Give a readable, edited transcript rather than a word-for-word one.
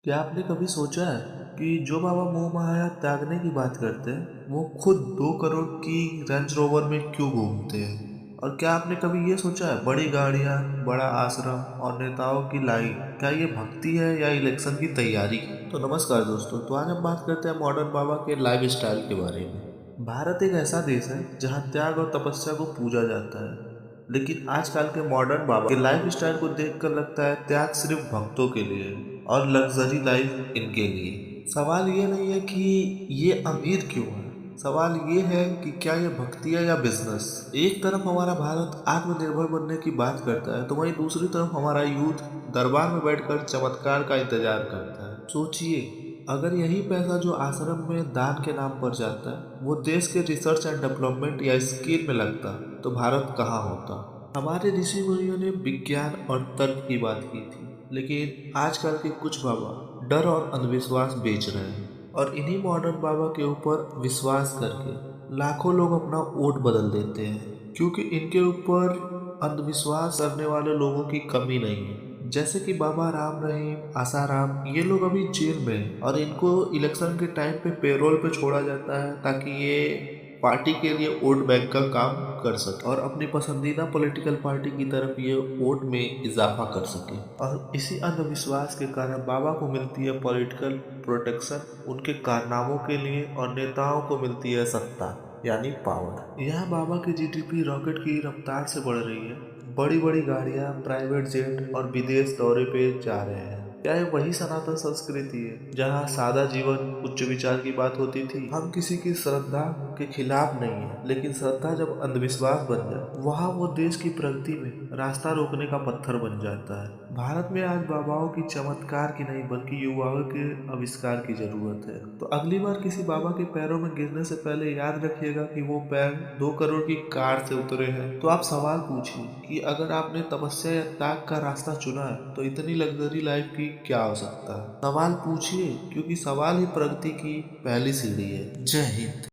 क्या आपने कभी सोचा है कि जो बाबा मोह माया त्यागने की बात करते हैं वो खुद 2 करोड़ की रेंज रोवर में क्यों घूमते हैं? और क्या आपने कभी ये सोचा है बड़ी गाड़ियां, बड़ा आश्रम और नेताओं की लाइन, क्या ये भक्ति है या इलेक्शन की तैयारी? तो नमस्कार दोस्तों, तो आज हम बात करते हैं मॉडर्न बाबा के लाइफ स्टाइल के बारे में। भारत एक ऐसा देश है जहाँ त्याग और तपस्या को पूजा जाता है, लेकिन आजकल के मॉडर्न बाबा के लाइफ स्टाइल को देखकर लगता है त्याग सिर्फ भक्तों के लिए और लग्जरी लाइफ इनके लिए। सवाल ये नहीं है कि ये अमीर क्यों है, सवाल ये है कि क्या ये भक्ति है या बिजनेस। एक तरफ हमारा भारत आत्मनिर्भर बनने की बात करता है तो वहीं दूसरी तरफ हमारा यूथ दरबार में बैठकर चमत्कार का इंतजार करता है। सोचिए, अगर यही पैसा जो आश्रम में दान के नाम पर जाता है वो देश के रिसर्च एंड डेवलपमेंट या स्किल में लगता तो भारत कहाँ होता। हमारे ऋषि मुनियों ने विज्ञान और तर्क की बात की थी, लेकिन आजकल के कुछ बाबा डर और अंधविश्वास बेच रहे हैं, और इन्हीं मॉडर्न बाबा के ऊपर विश्वास करके लाखों लोग अपना वोट बदल देते हैं, क्योंकि इनके ऊपर अंधविश्वास करने वाले लोगों की कमी नहीं है। जैसे कि बाबा राम रहीम, आसाराम, ये लोग अभी जेल में हैं और इनको इलेक्शन के टाइम पे पेरोल पे छोड़ा जाता है ताकि ये पार्टी के लिए वोट बैंक का काम कर सके और अपनी पसंदीदा पॉलिटिकल पार्टी की तरफ ये वोट में इजाफा कर सके। और इसी अंधविश्वास के कारण बाबा को मिलती है पॉलिटिकल प्रोटेक्शन उनके कारनामों के लिए, और नेताओं को मिलती है सत्ता यानी पावर। यहाँ बाबा की जीडीपी रॉकेट की रफ्तार से बढ़ रही है। बड़ी बड़ी गाड़ियां, प्राइवेट जेट और विदेश दौरे पे जा रहे हैं। क्या ये वही सनातन संस्कृति है जहाँ सादा जीवन उच्च विचार की बात होती थी? हम किसी की श्रद्धा के खिलाफ नहीं है, लेकिन श्रद्धा जब अंधविश्वास बन जाए वहाँ वो देश की प्रगति में रास्ता रोकने का पत्थर बन जाता है। भारत में आज बाबाओं की चमत्कार की नहीं बल्कि युवाओं के आविष्कार की जरूरत है। तो अगली बार किसी बाबा के पैरों में गिरने से पहले याद रखिएगा कि वो पैर 2 करोड़ की कार से उतरे हैं। तो आप सवाल पूछिए कि अगर आपने तपस्या या त्याग का रास्ता चुना है तो इतनी लग्जरी लाइफ की क्या आवश्यकता है। सवाल पूछिए, क्योंकि सवाल ही प्रगति की पहली सीढ़ी है। जय हिंद।